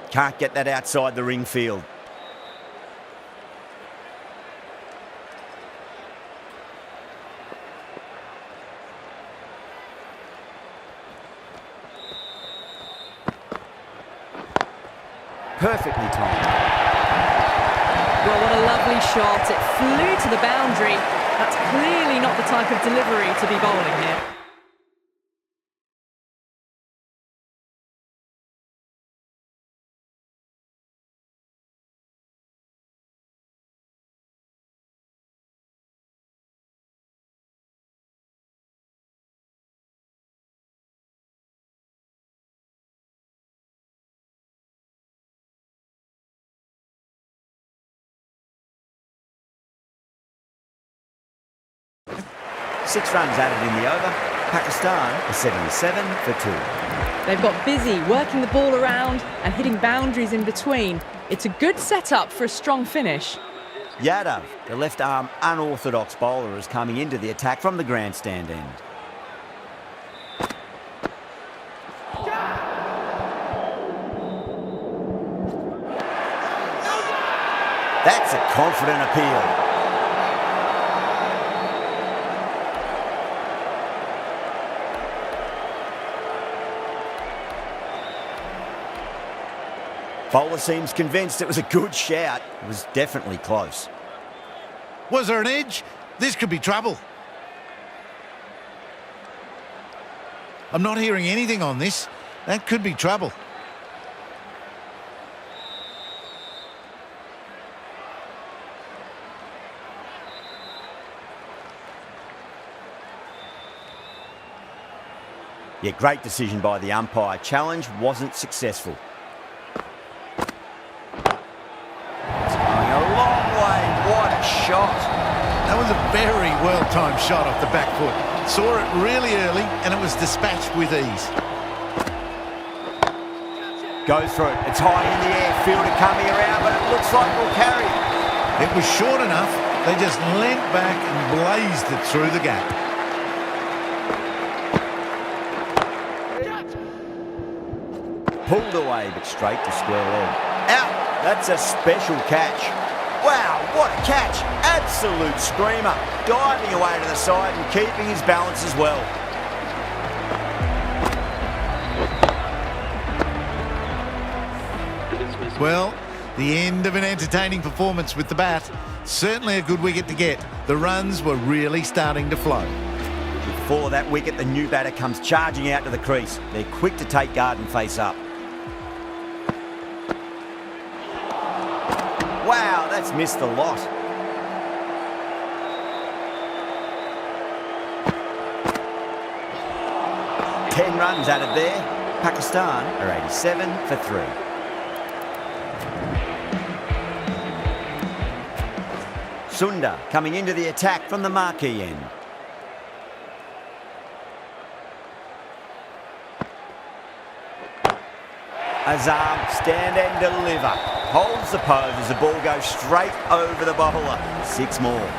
Speaker 2: Can't get that outside the ring field. Perfectly timed.
Speaker 1: Well, what a lovely shot. It flew to the boundary. That's clearly not the type of delivery to be bowling here.
Speaker 2: Six runs added in the over. Pakistan are 77 for 2.
Speaker 1: They've got busy working the ball around and hitting boundaries in between. It's a good setup for a strong finish.
Speaker 2: Yadav, the left-arm unorthodox bowler, is coming into the attack from the grandstand end. That's a confident appeal. Bowler seems convinced it was a good shout. It was definitely close.
Speaker 5: Was there an edge? This could be trouble. I'm not hearing anything on this. That could be trouble.
Speaker 2: Yeah, great decision by the umpire. Challenge wasn't successful. Shot.
Speaker 5: That was a very well-timed shot off the back foot. Saw it really early and it was dispatched with ease.
Speaker 2: Goes for it. It's high in the air. Fielder coming around, but it looks like we'll carry it.
Speaker 5: It was short enough. They just leant back and blazed it through the gap.
Speaker 2: Pulled away, but straight to square leg. Out! That's a special catch. Wow, what a catch! Absolute screamer. Diving away to the side and keeping his balance as well.
Speaker 5: Well, the end of an entertaining performance with the bat. Certainly a good wicket to get. The runs were really starting to flow.
Speaker 2: Before that wicket, the new batter comes charging out to the crease. They're quick to take guard and face up. Wow, that's missed a lot. Ten runs added there. Pakistan are 87 for 3. Sundar coming into the attack from the marquee end. Azam, stand and deliver. Holds the pose as the ball goes straight over the bowler. 6 more.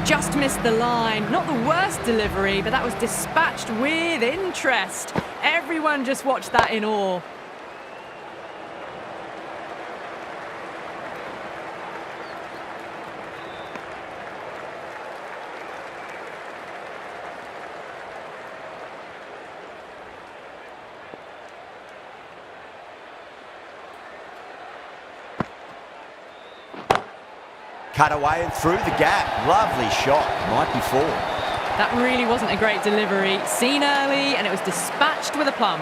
Speaker 1: Just missed the line. Not the worst delivery, but that was dispatched with interest. Everyone just watched that in awe.
Speaker 2: Cut away and through the gap. Lovely shot. Might be 4.
Speaker 1: That really wasn't a great delivery. Seen early, and it was dispatched with a plum.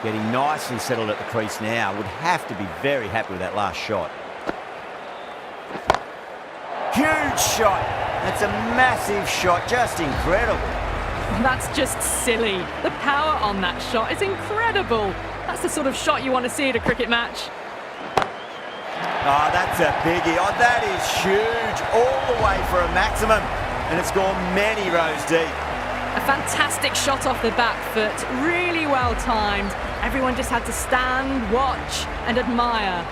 Speaker 2: Getting nicely settled at the crease now. Would have to be very happy with that last shot. Huge shot. That's a massive shot. Just incredible.
Speaker 1: That's just silly. The power on that shot is incredible. That's the sort of shot you want to see at a cricket match.
Speaker 2: Oh, that's a biggie. Oh, that is huge. All the way for a maximum. And it's gone many rows deep.
Speaker 1: A fantastic shot off the back foot, really well timed. Everyone just had to stand, watch and admire.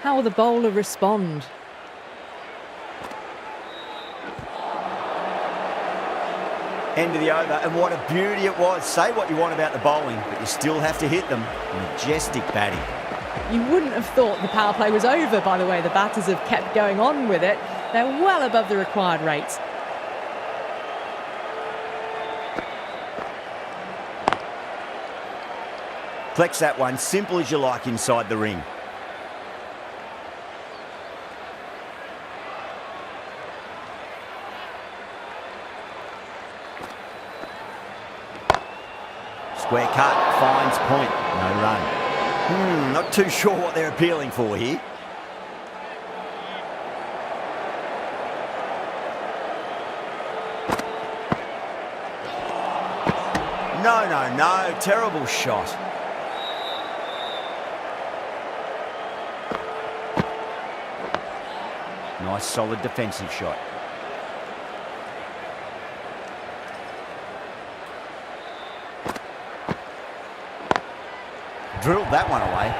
Speaker 1: How will the bowler respond?
Speaker 2: End of the over, and what a beauty it was. Say what you want about the bowling, but you still have to hit them. Majestic batting.
Speaker 1: You wouldn't have thought the power play was over by the way the batters have kept going on with it. They're well above the required rates.
Speaker 2: Flex that one, simple as you like inside the ring. Square cut, finds point, no run. Not too sure what they're appealing for here. No, terrible shot. Nice solid defensive shot. Drilled that one away.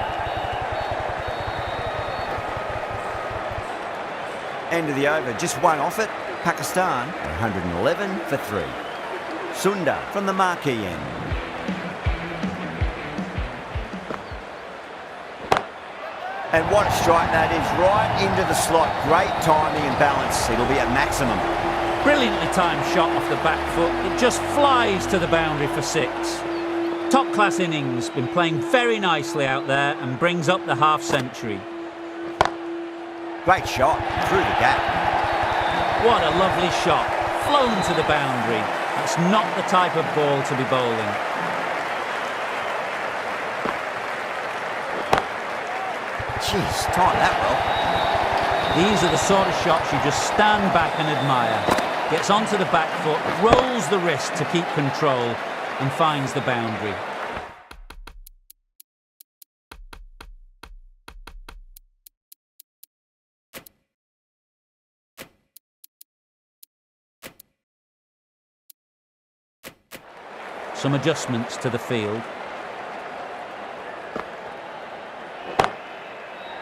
Speaker 2: End of the over, just one off it. Pakistan, 111 for 3. Sundar from the marquee end. And what a strike that is, right into the slot. Great timing and balance. It'll be at maximum.
Speaker 4: Brilliantly timed shot off the back foot. It just flies to the boundary for 6. Top-class innings, been playing very nicely out there and brings up the half-century.
Speaker 2: Great shot, through the gap.
Speaker 4: What a lovely shot, flown to the boundary. That's not the type of ball to be bowling.
Speaker 2: Jeez, timed that well.
Speaker 4: These are the sort of shots you just stand back and admire. Gets onto the back foot, rolls the wrist to keep control and finds the boundary. Some adjustments to the field.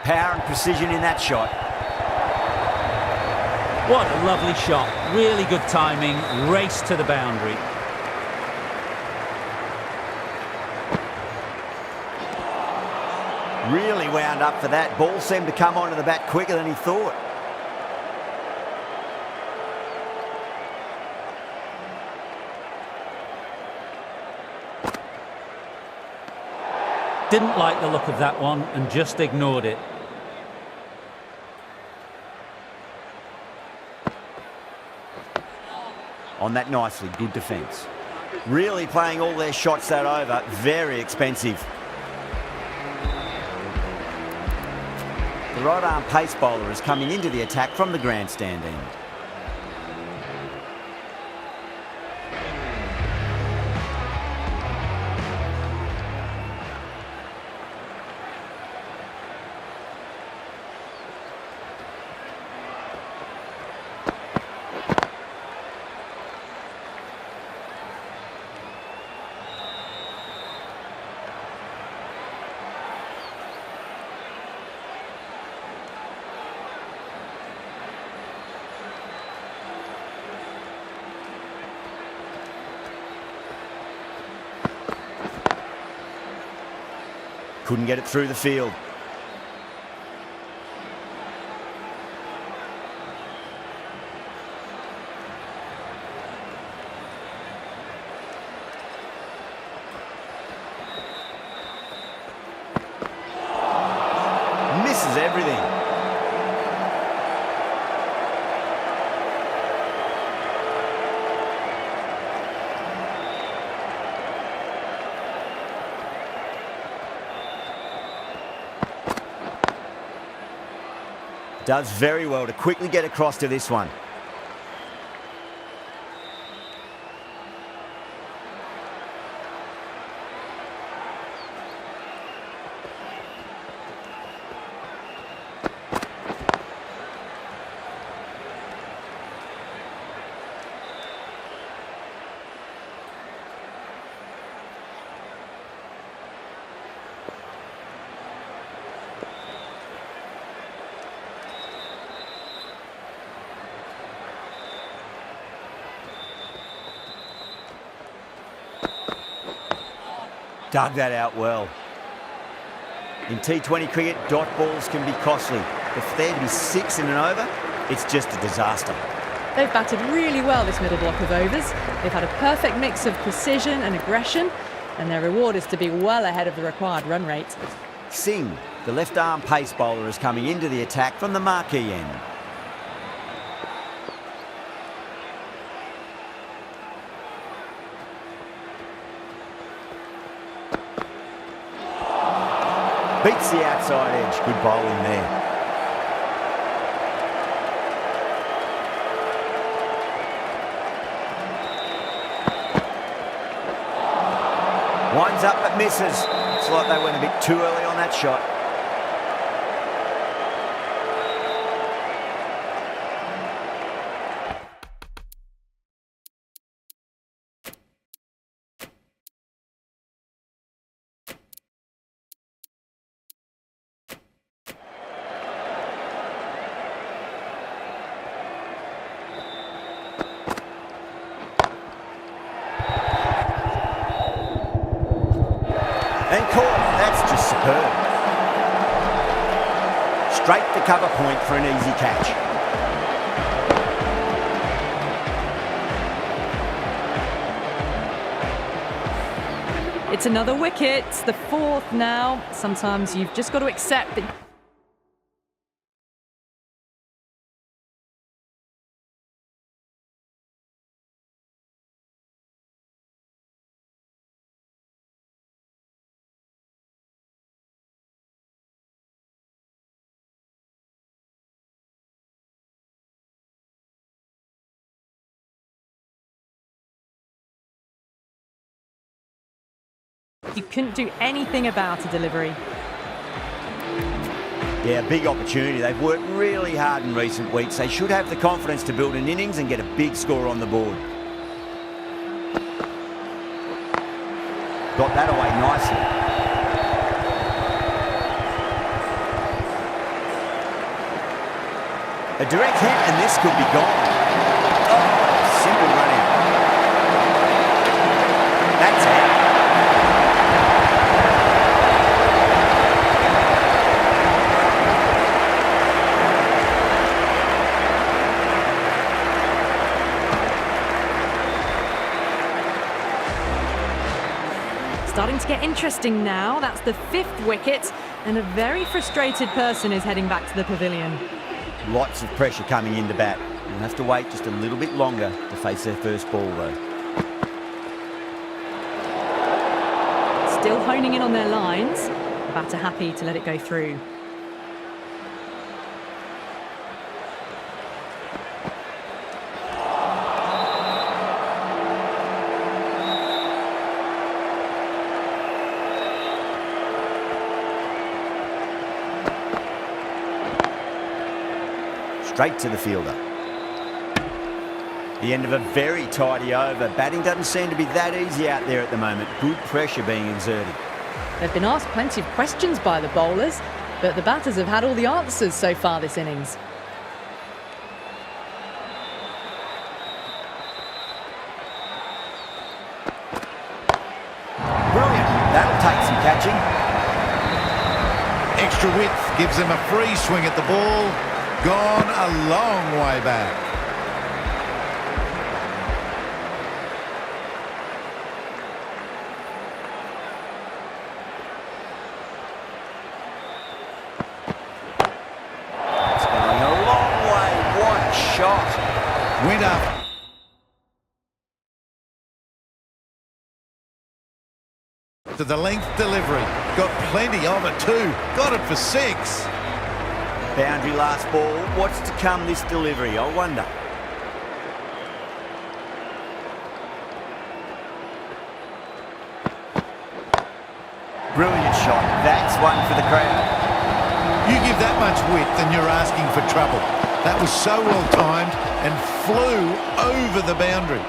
Speaker 2: Power and precision in that shot.
Speaker 4: What a lovely shot. Really good timing. Race to the boundary.
Speaker 2: Really wound up for that. Ball seemed to come onto the bat quicker than he thought.
Speaker 4: Didn't like the look of that one and just ignored it.
Speaker 2: On that nicely, good defence. Really playing all their shots that over, very expensive. The right-arm pace bowler is coming into the attack from the grandstand end. Couldn't get it through the field. Misses everything. Does very well to quickly get across to this one. Dug that out well. In T20 cricket, dot balls can be costly. But for there to be 6 in an over, it's just a disaster.
Speaker 1: They've batted really well this middle block of overs. They've had a perfect mix of precision and aggression, and their reward is to be well ahead of the required run rate.
Speaker 2: Singh, the left-arm pace bowler, is coming into the attack from the marquee end. Beats the outside edge. Good bowling there. Winds up but misses. It's like they went a bit too early on that shot. And caught. That's just superb. Straight to cover point for an easy catch.
Speaker 1: It's another wicket, the fourth now. Sometimes you've just got to accept that. You couldn't do anything about a delivery.
Speaker 2: Yeah, big opportunity. They've worked really hard in recent weeks. They should have the confidence to build an innings and get a big score on the board. Got that away nicely. A direct hit and this could be gone. Oh, simple running. That's out.
Speaker 1: Starting to get interesting now. That's the fifth wicket, and a very frustrated person is heading back to the pavilion.
Speaker 2: Lots of pressure coming in to bat. We'll have to wait just a little bit longer to face their first ball, though.
Speaker 1: Still honing in on their lines. The batter happy to let it go through.
Speaker 2: Straight to the fielder. The end of a very tidy over. Batting doesn't seem to be that easy out there at the moment. Good pressure being exerted.
Speaker 1: They've been asked plenty of questions by the bowlers, but the batters have had all the answers so far this innings.
Speaker 2: Brilliant. That'll take some catching.
Speaker 5: Extra width gives them a free swing at the ball. Gone a long way back.
Speaker 2: It's going a long way. What a shot.
Speaker 5: Went up. To the length delivery. Got plenty of it too. Got it for 6.
Speaker 2: Boundary last ball. What's to come this delivery, I wonder. Brilliant shot. That's one for the crowd.
Speaker 5: You give that much width and you're asking for trouble. That was so well timed and flew over the boundary.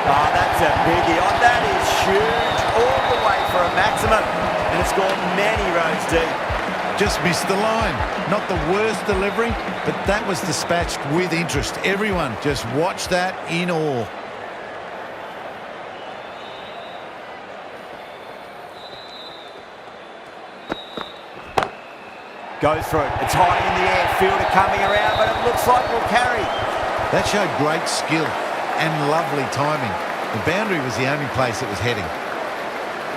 Speaker 2: Oh, that's a biggie. Oh, that is huge. All the way for a maximum. And it's gone many rows deep.
Speaker 5: Just missed the line. Not the worst delivery, but that was dispatched with interest. Everyone just watched that in awe.
Speaker 2: Goes through. It's high in the air. Fielder coming around, but it looks like we'll carry.
Speaker 5: That showed great skill and lovely timing. The boundary was the only place it was heading.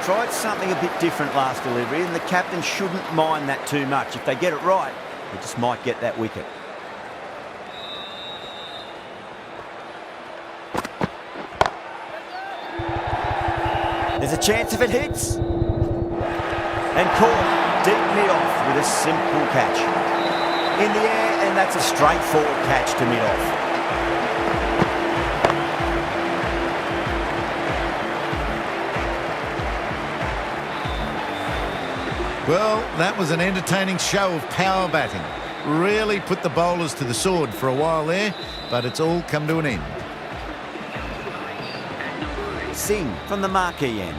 Speaker 2: Tried something a bit different last delivery, and the captain shouldn't mind that too much. If they get it right, they just might get that wicket. There's a chance if it hits. And caught deep mid-off with a simple catch. In the air, and that's a straightforward catch to mid-off.
Speaker 5: Well, that was an entertaining show of power batting. Really put the bowlers to the sword for a while there, but it's all come to an end.
Speaker 2: Singh from the marquee end.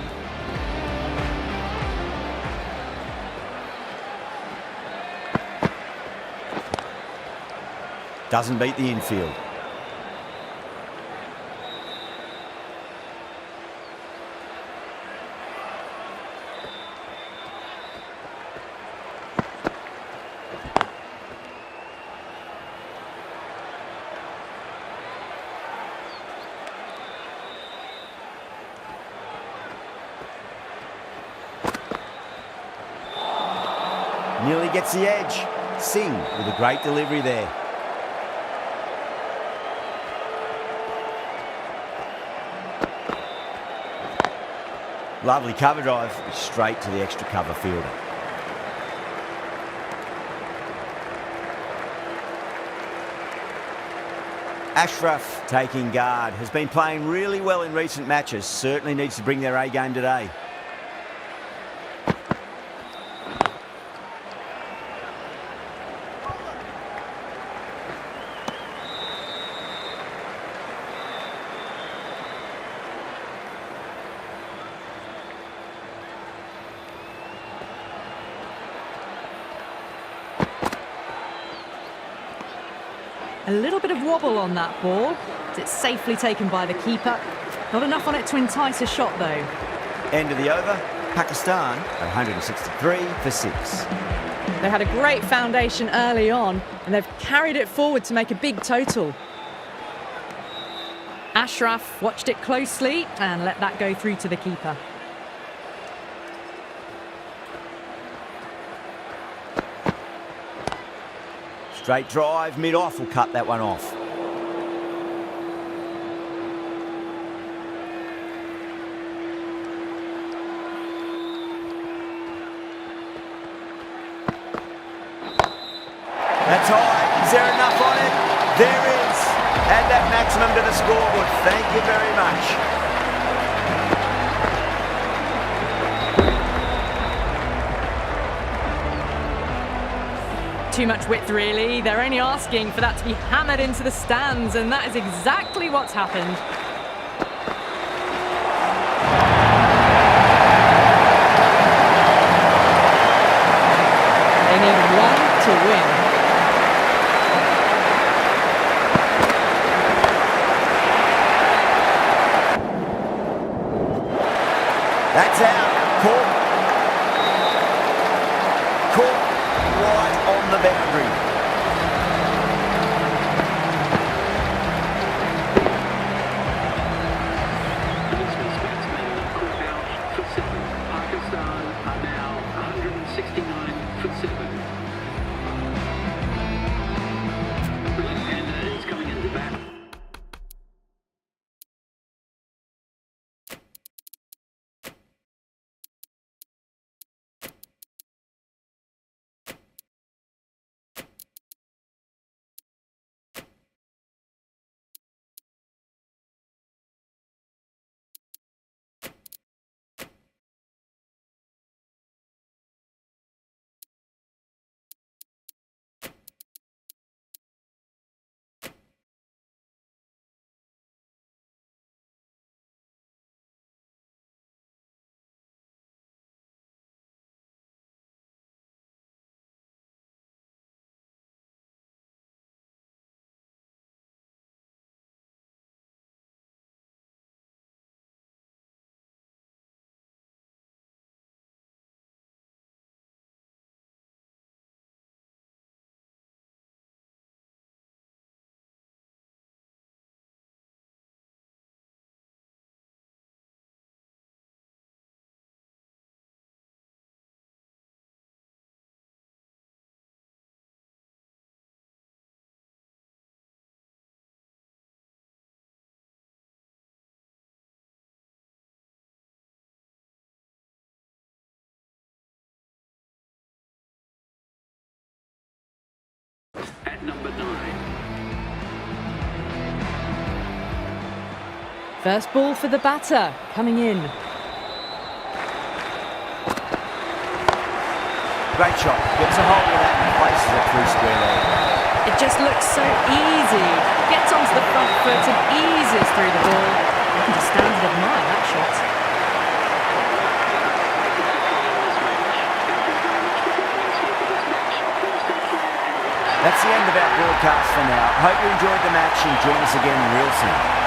Speaker 2: Doesn't beat the infield. Nearly gets the edge. Singh with a great delivery there. Lovely cover drive, straight to the extra cover fielder. Ashraf taking guard, has been playing really well in recent matches, certainly needs to bring their A game today.
Speaker 1: A little bit of wobble on that ball. It's safely taken by the keeper. Not enough on it to entice a shot, though.
Speaker 2: End of the over. Pakistan 163 for 6.
Speaker 1: They had a great foundation early on, and they've carried it forward to make a big total. Ashraf watched it closely and let that go through to the keeper.
Speaker 2: Straight drive, mid-off will cut that one off. That's high. Is there enough on it? There is. Add that maximum to the scoreboard. Thank you very much.
Speaker 1: Too much width, really. They're only asking for that to be hammered into the stands, and that is exactly what's happened. They need one to win.
Speaker 2: That's out. Caught. Caught right on the boundary.
Speaker 6: Pakistan are now 169 for 7. The left-hander is coming into bat. At number 9.
Speaker 1: First ball for the batter, coming in.
Speaker 2: Great shot. Gets a hold of that and places it through square leg.
Speaker 1: It just looks so easy. Gets onto the front foot and eases through the ball. You can just stand and admire that shot.
Speaker 2: That's the end of our broadcast for now. Hope you enjoyed the match and join us again real soon.